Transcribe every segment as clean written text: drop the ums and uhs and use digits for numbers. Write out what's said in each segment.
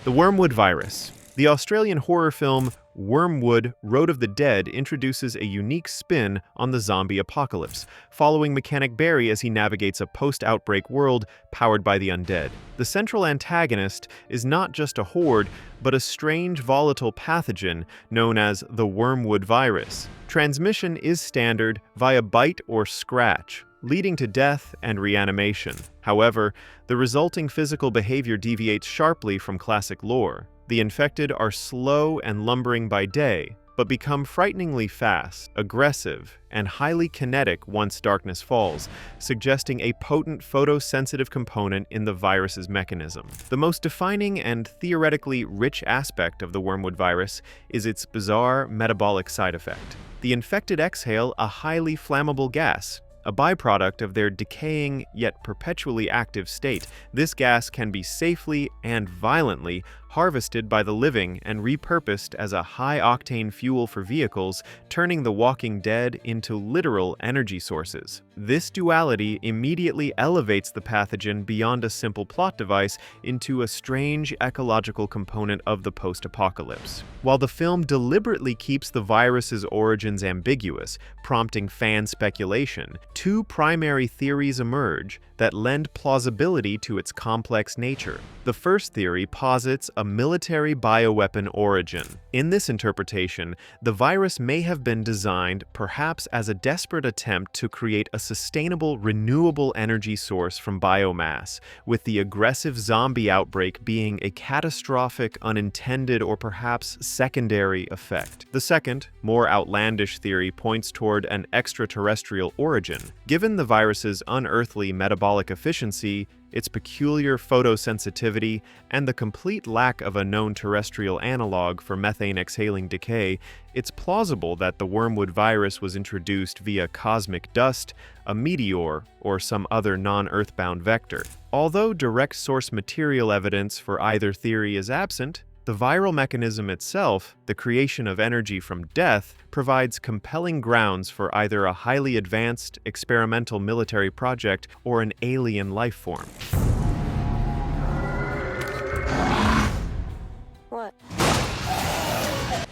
The Wormwood Virus. The Australian horror film Wyrmwood, Road of the Dead introduces a unique spin on the zombie apocalypse, following Mechanic Barry as he navigates a post-outbreak world powered by the undead. The central antagonist is not just a horde, but a strange volatile pathogen known as the Wormwood Virus. Transmission is standard via bite or scratch, leading to death and reanimation. However, the resulting physical behavior deviates sharply from classic lore. The infected are slow and lumbering by day, but become frighteningly fast, aggressive, and highly kinetic once darkness falls, suggesting a potent photosensitive component in the virus's mechanism. The most defining and theoretically rich aspect of the Wormwood virus is its bizarre metabolic side effect. The infected exhale a highly flammable gas, a byproduct of their decaying yet perpetually active state. This gas can be safely and violently harvested by the living and repurposed as a high-octane fuel for vehicles, turning the walking dead into literal energy sources. This duality immediately elevates the pathogen beyond a simple plot device into a strange ecological component of the post-apocalypse. While the film deliberately keeps the virus's origins ambiguous, prompting fan speculation, two primary theories emerge that lend plausibility to its complex nature. The first theory posits a military bioweapon origin. In this interpretation, the virus may have been designed perhaps as a desperate attempt to create a sustainable, renewable energy source from biomass, with the aggressive zombie outbreak being a catastrophic, unintended, or perhaps secondary effect. The second, more outlandish theory points toward an extraterrestrial origin. Given the virus's unearthly metabolic efficiency, its peculiar photosensitivity, and the complete lack of a known terrestrial analog for methane-exhaling decay, it's plausible that the Wormwood virus was introduced via cosmic dust, a meteor, or some other non-Earthbound vector. Although direct source material evidence for either theory is absent, the viral mechanism itself, the creation of energy from death, provides compelling grounds for either a highly advanced experimental military project or an alien life form. What?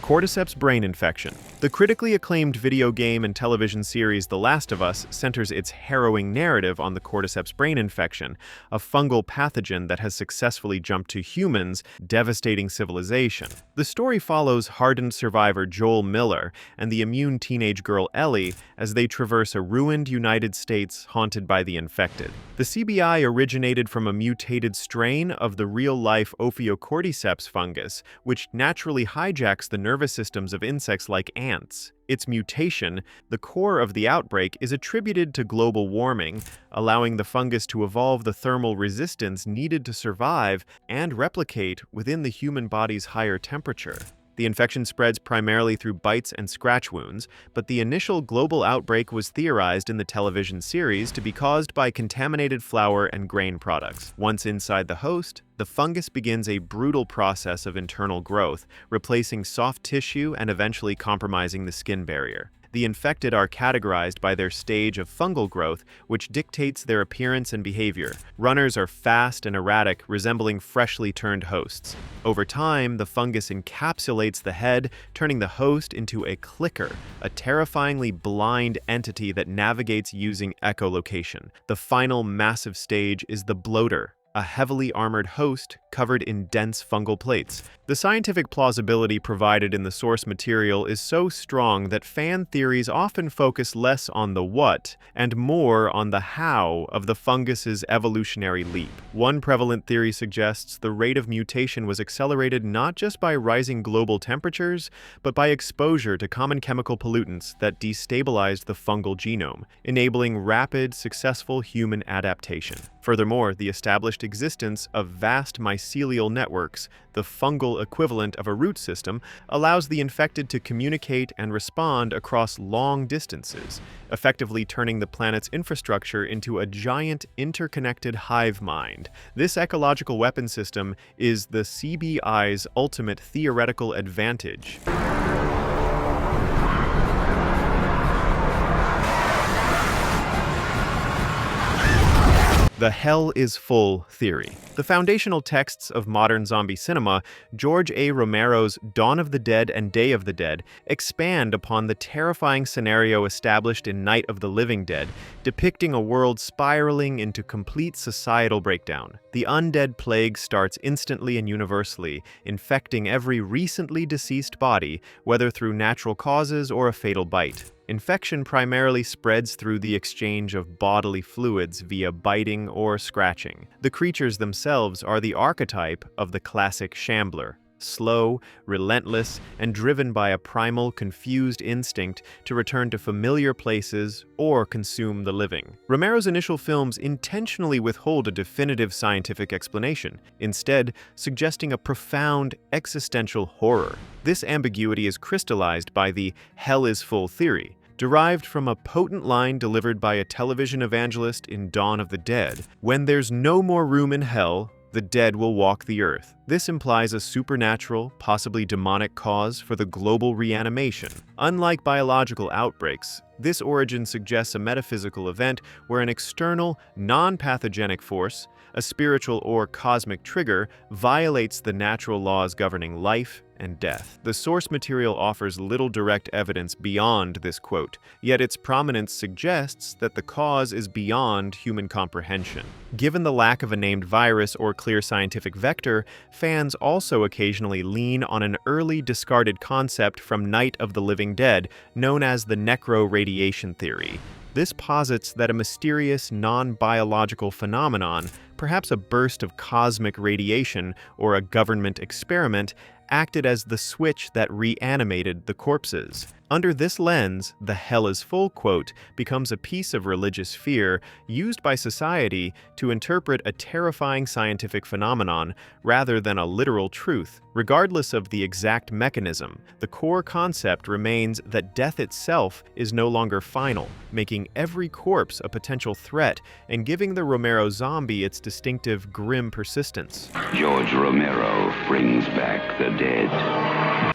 Cordyceps brain infection. The critically acclaimed video game and television series The Last of Us centers its harrowing narrative on the Cordyceps brain infection, a fungal pathogen that has successfully jumped to humans, devastating civilization. The story follows hardened survivor Joel Miller and the immune teenage girl Ellie as they traverse a ruined United States haunted by the infected. The CBI originated from a mutated strain of the real-life Ophiocordyceps fungus, which naturally hijacks the nervous systems of insects like ants. Its mutation, the core of the outbreak, is attributed to global warming, allowing the fungus to evolve the thermal resistance needed to survive and replicate within the human body's higher temperature. The infection spreads primarily through bites and scratch wounds, but the initial global outbreak was theorized in the television series to be caused by contaminated flour and grain products. Once inside the host, the fungus begins a brutal process of internal growth, replacing soft tissue and eventually compromising the skin barrier. The infected are categorized by their stage of fungal growth, which dictates their appearance and behavior. Runners are fast and erratic, resembling freshly turned hosts. Over time, the fungus encapsulates the head, turning the host into a clicker, a terrifyingly blind entity that navigates using echolocation. The final massive stage is the bloater, a heavily armored host covered in dense fungal plates. The scientific plausibility provided in the source material is so strong that fan theories often focus less on the what and more on the how of the fungus's evolutionary leap. One prevalent theory suggests the rate of mutation was accelerated not just by rising global temperatures, but by exposure to common chemical pollutants that destabilized the fungal genome, enabling rapid, successful human adaptation. Furthermore, the established existence of vast mycelial networks, the fungal equivalent of a root system, allows the infected to communicate and respond across long distances, effectively turning the planet's infrastructure into a giant interconnected hive mind. This ecological weapon system is the CBI's ultimate theoretical advantage. The hell is full theory. The foundational texts of modern zombie cinema, George A. Romero's Dawn of the Dead and Day of the Dead, expand upon the terrifying scenario established in Night of the Living Dead, depicting a world spiraling into complete societal breakdown. The undead plague starts instantly and universally, infecting every recently deceased body, whether through natural causes or a fatal bite. Infection primarily spreads through the exchange of bodily fluids via biting or scratching. The creatures themselves are the archetype of the classic shambler, slow, relentless, and driven by a primal, confused instinct to return to familiar places or consume the living. Romero's initial films intentionally withhold a definitive scientific explanation, instead suggesting a profound existential horror. This ambiguity is crystallized by the hell is full theory, derived from a potent line delivered by a television evangelist in Dawn of the Dead. When there's no more room in hell, the dead will walk the earth. This implies a supernatural, possibly demonic cause for the global reanimation. Unlike biological outbreaks, this origin suggests a metaphysical event where an external, non-pathogenic force, a spiritual or cosmic trigger, violates the natural laws governing life and death. The source material offers little direct evidence beyond this quote, yet its prominence suggests that the cause is beyond human comprehension. Given the lack of a named virus or clear scientific vector, fans also occasionally lean on an early discarded concept from Night of the Living Dead, known as the necro-radiation theory. This posits that a mysterious, non-biological phenomenon, perhaps a burst of cosmic radiation or a government experiment, acted as the switch that reanimated the corpses. Under this lens, the hell is full quote becomes a piece of religious fear used by society to interpret a terrifying scientific phenomenon rather than a literal truth. Regardless of the exact mechanism, the core concept remains that death itself is no longer final, making every corpse a potential threat and giving the Romero zombie its distinctive grim persistence. George Romero brings back the dead.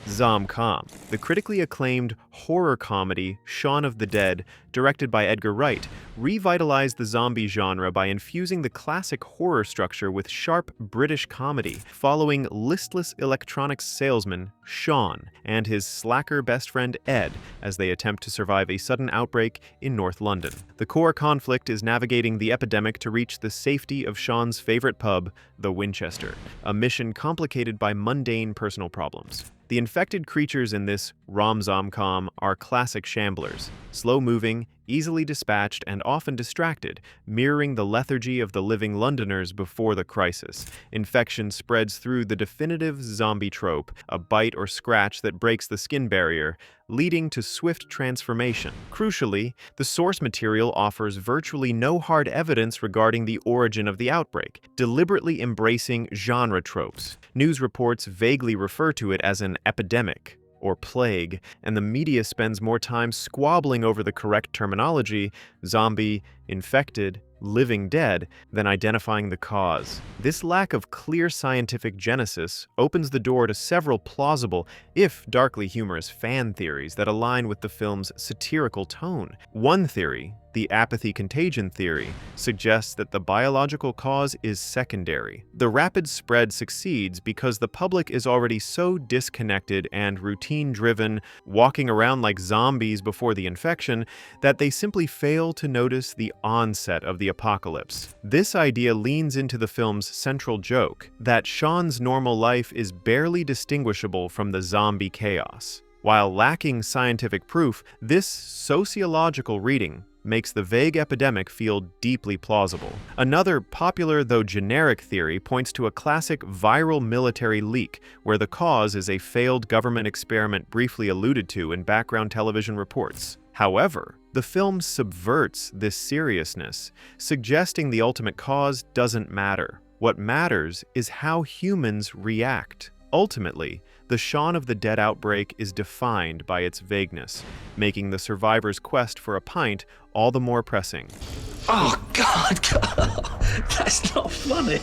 Zom-Com, the critically acclaimed horror comedy Shaun of the Dead, directed by Edgar Wright, revitalized the zombie genre by infusing the classic horror structure with sharp British comedy, following listless electronics salesman Shaun and his slacker best friend Ed as they attempt to survive a sudden outbreak in North London. The core conflict is navigating the epidemic to reach the safety of Shaun's favorite pub, the Winchester, a mission complicated by mundane personal problems. The infected creatures in this rom-zom-com are classic shamblers, slow-moving, easily dispatched, and often distracted, mirroring the lethargy of the living Londoners before the crisis. Infection spreads through the definitive zombie trope, a bite or scratch that breaks the skin barrier, leading to swift transformation. Crucially, the source material offers virtually no hard evidence regarding the origin of the outbreak, deliberately embracing genre tropes. News reports vaguely refer to it as an epidemic or plague, and the media spends more time squabbling over the correct terminology, zombie, infected, living dead, than identifying the cause. This lack of clear scientific genesis opens the door to several plausible, if darkly humorous, fan theories that align with the film's satirical tone. One theory, the apathy contagion theory, suggests that the biological cause is secondary. The rapid spread succeeds because the public is already so disconnected and routine-driven, walking around like zombies before the infection, that they simply fail to notice the onset of the apocalypse. This idea leans into the film's central joke, that Shaun's normal life is barely distinguishable from the zombie chaos. While lacking scientific proof, this sociological reading makes the vague epidemic feel deeply plausible. Another popular though generic theory points to a classic viral military leak, where the cause is a failed government experiment briefly alluded to in background television reports. However, the film subverts this seriousness, suggesting the ultimate cause doesn't matter. What matters is how humans react. Ultimately, the Shaun of the Dead outbreak is defined by its vagueness, making the survivor's quest for a pint all the more pressing. Oh, God, that's not funny.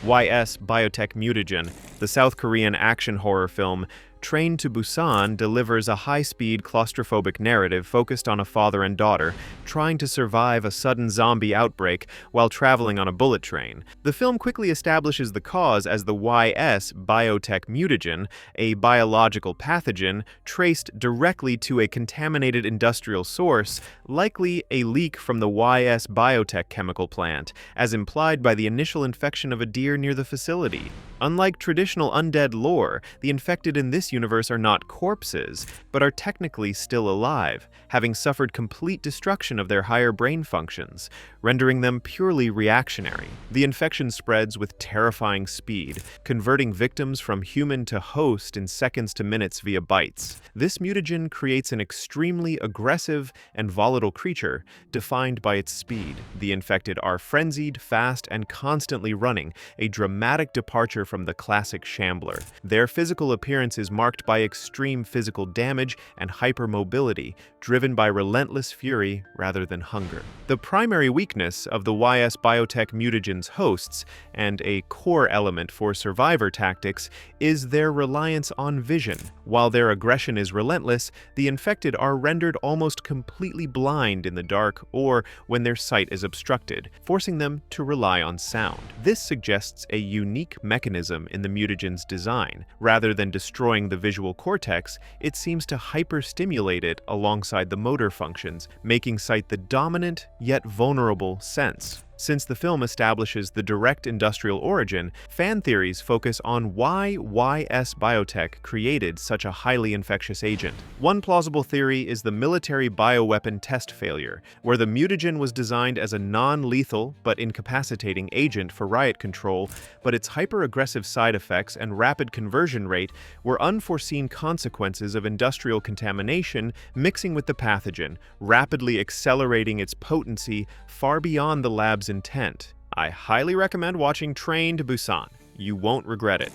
Biotech Mutagen, the South Korean action horror film, Train to Busan delivers a high-speed, claustrophobic narrative focused on a father and daughter trying to survive a sudden zombie outbreak while traveling on a bullet train. The film quickly establishes the cause as the YS Biotech Mutagen, a biological pathogen traced directly to a contaminated industrial source, likely a leak from the YS Biotech chemical plant, as implied by the initial infection of a deer near the facility. Unlike traditional undead lore, the infected in this universe are not corpses, but are technically still alive, having suffered complete destruction of their higher brain functions, rendering them purely reactionary. The infection spreads with terrifying speed, converting victims from human to host in seconds to minutes via bites. This mutagen creates an extremely aggressive and volatile creature, defined by its speed. The infected are frenzied, fast, and constantly running, a dramatic departure from the classic shambler. Their physical appearance is marked by extreme physical damage and hypermobility, driven by relentless fury rather than hunger. The primary weakness of the YS Biotech mutagen's hosts, and a core element for survivor tactics, is their reliance on vision. While their aggression is relentless, the infected are rendered almost completely blind in the dark or when their sight is obstructed, forcing them to rely on sound. This suggests a unique mechanism in the mutagen's design. Rather than destroying the visual cortex, it seems to hyperstimulate it alongside the motor functions, making sight the dominant yet vulnerable sense. Since the film establishes the direct industrial origin, fan theories focus on why YS Biotech created such a highly infectious agent. One plausible theory is the military bioweapon test failure, where the mutagen was designed as a non-lethal but incapacitating agent for riot control, but its hyper-aggressive side effects and rapid conversion rate were unforeseen consequences of industrial contamination mixing with the pathogen, rapidly accelerating its potency far beyond the lab's intent. I highly recommend watching Train to Busan. You won't regret it.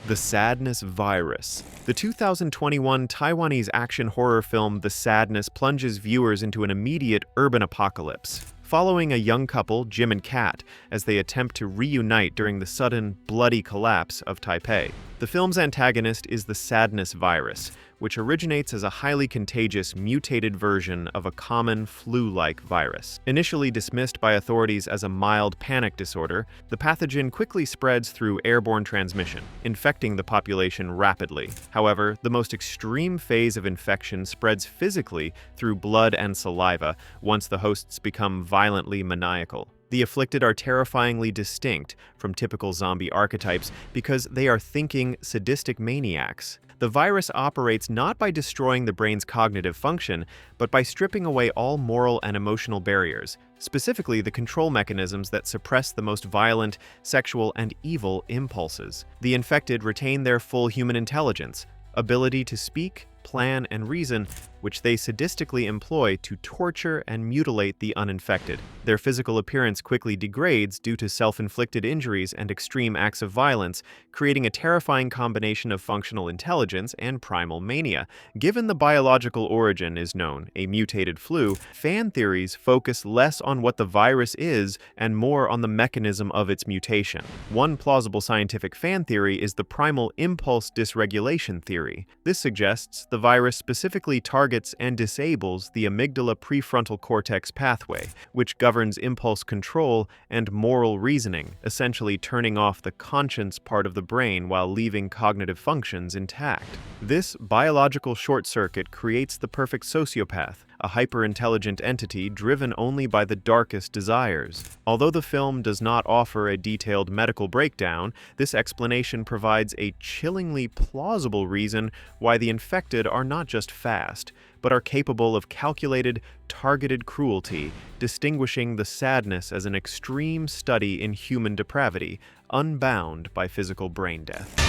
The Sadness Virus. The 2021 Taiwanese action horror film The Sadness plunges viewers into an immediate urban apocalypse, following a young couple, Jim and Kat, as they attempt to reunite during the sudden, bloody collapse of Taipei. The film's antagonist is the Sadness Virus, which originates as a highly contagious, mutated version of a common flu-like virus. Initially dismissed by authorities as a mild panic disorder, the pathogen quickly spreads through airborne transmission, infecting the population rapidly. However, the most extreme phase of infection spreads physically through blood and saliva once the hosts become violently maniacal. The afflicted are terrifyingly distinct from typical zombie archetypes because they are thinking, sadistic maniacs. The virus operates not by destroying the brain's cognitive function, but by stripping away all moral and emotional barriers, specifically the control mechanisms that suppress the most violent, sexual, and evil impulses. The infected retain their full human intelligence, ability to speak, plan, and reason, which they sadistically employ to torture and mutilate the uninfected. Their physical appearance quickly degrades due to self-inflicted injuries and extreme acts of violence, creating a terrifying combination of functional intelligence and primal mania. Given the biological origin is known, a mutated flu, fan theories focus less on what the virus is and more on the mechanism of its mutation. One plausible scientific fan theory is the primal impulse dysregulation theory. This suggests the virus specifically targets and disables the amygdala prefrontal cortex pathway, which governs impulse control and moral reasoning, essentially turning off the conscience part of the brain while leaving cognitive functions intact. This biological short circuit creates the perfect sociopath, a hyper-intelligent entity driven only by the darkest desires. Although the film does not offer a detailed medical breakdown, this explanation provides a chillingly plausible reason why the infected are not just fast, but are capable of calculated, targeted cruelty, distinguishing the sadness as an extreme study in human depravity, unbound by physical brain death.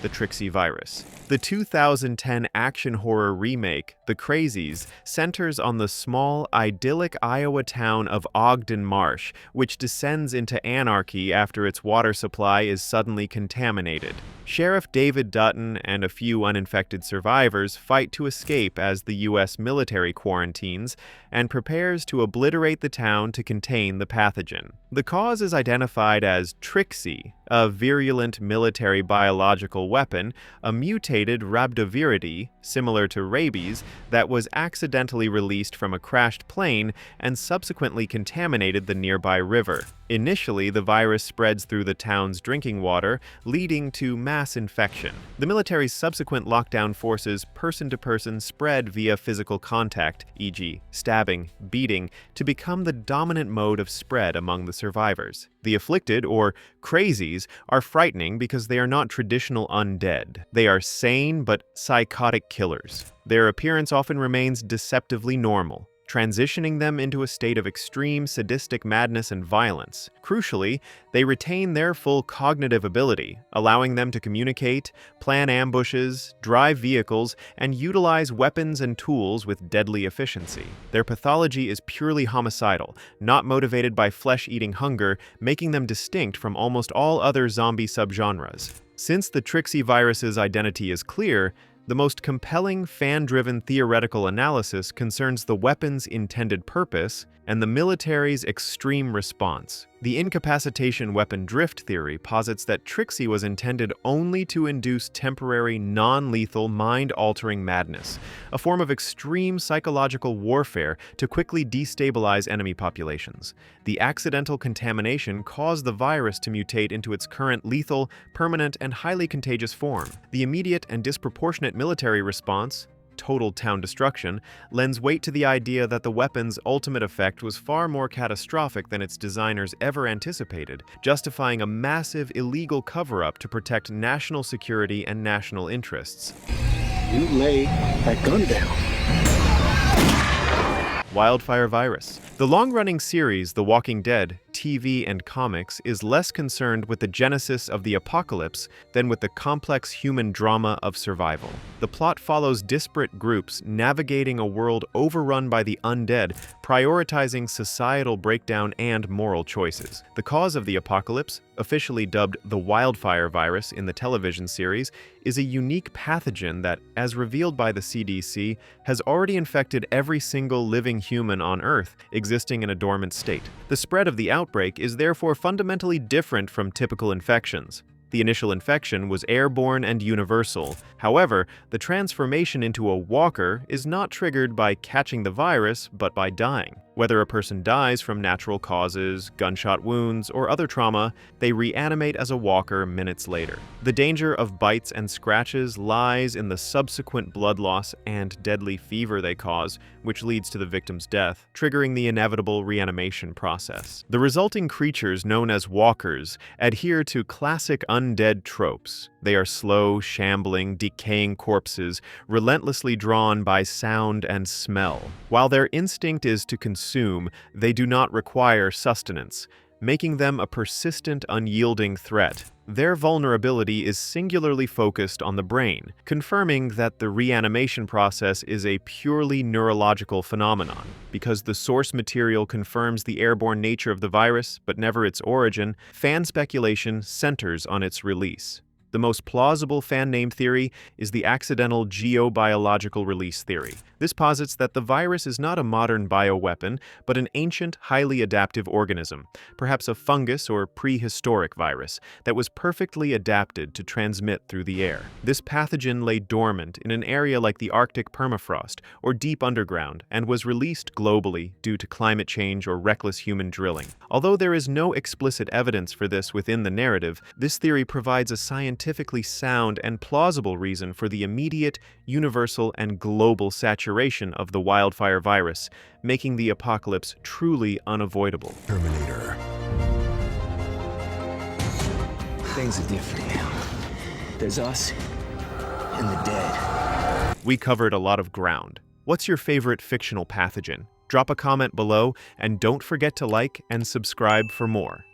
the Trixie virus. The 2010 action horror remake, The Crazies, centers on the small, idyllic Iowa town of Ogden Marsh, which descends into anarchy after its water supply is suddenly contaminated. Sheriff David Dutton and a few uninfected survivors fight to escape as the U.S. military quarantines and prepares to obliterate the town to contain the pathogen. The cause is identified as Trixie, a virulent military biological weapon, a mutated rhabdoviridae, similar to rabies, that was accidentally released from a crashed plane and subsequently contaminated the nearby river. Initially, the virus spreads through the town's drinking water, leading to mass infection. The military's subsequent lockdown forces person-to-person spread via physical contact, e.g., stabbing, beating, to become the dominant mode of spread among the survivors. The afflicted, or crazies, are frightening because they are not traditional undead. They are sane but psychotic killers. Their appearance often remains deceptively normal, transitioning them into a state of extreme sadistic madness and violence. Crucially, they retain their full cognitive ability, allowing them to communicate, plan ambushes, drive vehicles, and utilize weapons and tools with deadly efficiency. Their pathology is purely homicidal, not motivated by flesh-eating hunger, making them distinct from almost all other zombie subgenres. Since the Trixie virus's identity is clear, the most compelling fan-driven theoretical analysis concerns the weapon's intended purpose and the military's extreme response. The incapacitation weapon drift theory posits that Trixie was intended only to induce temporary, non-lethal, mind-altering madness, a form of extreme psychological warfare to quickly destabilize enemy populations. The accidental contamination caused the virus to mutate into its current lethal, permanent, and highly contagious form. The immediate and disproportionate military response, total town destruction, lends weight to the idea that the weapon's ultimate effect was far more catastrophic than its designers ever anticipated, justifying a massive illegal cover-up to protect national security and national interests. You lay that gun down. Wildfire Virus. The long-running series The Walking Dead, TV and comics, is less concerned with the genesis of the apocalypse than with the complex human drama of survival. The plot follows disparate groups navigating a world overrun by the undead, prioritizing societal breakdown and moral choices. The cause of the apocalypse, officially dubbed the Wildfire Virus in the television series, is a unique pathogen that, as revealed by the CDC, has already infected every single living human on Earth, existing in a dormant state. The spread of the outbreak is therefore fundamentally different from typical infections. The initial infection was airborne and universal. However, the transformation into a walker is not triggered by catching the virus, but by dying. Whether a person dies from natural causes, gunshot wounds, or other trauma, they reanimate as a walker minutes later. The danger of bites and scratches lies in the subsequent blood loss and deadly fever they cause, which leads to the victim's death, triggering the inevitable reanimation process. The resulting creatures, known as walkers, adhere to classic undead tropes. They are slow, shambling, decaying corpses, relentlessly drawn by sound and smell. While their instinct is to consume, they do not require sustenance, making them a persistent, unyielding threat. Their vulnerability is singularly focused on the brain, confirming that the reanimation process is a purely neurological phenomenon. Because the source material confirms the airborne nature of the virus, but never its origin, fan speculation centers on its release. The most plausible fan name theory is the accidental geobiological release theory. This posits that the virus is not a modern bioweapon, but an ancient, highly adaptive organism, perhaps a fungus or prehistoric virus, that was perfectly adapted to transmit through the air. This pathogen lay dormant in an area like the Arctic permafrost or deep underground and was released globally due to climate change or reckless human drilling. Although there is no explicit evidence for this within the narrative, this theory provides a scientifically sound and plausible reason for the immediate, universal, and global saturation of the wildfire virus, making the apocalypse truly unavoidable. Terminator. Things are different now. There's us and the dead. We covered a lot of ground. What's your favorite fictional pathogen? Drop a comment below, and don't forget to like and subscribe for more.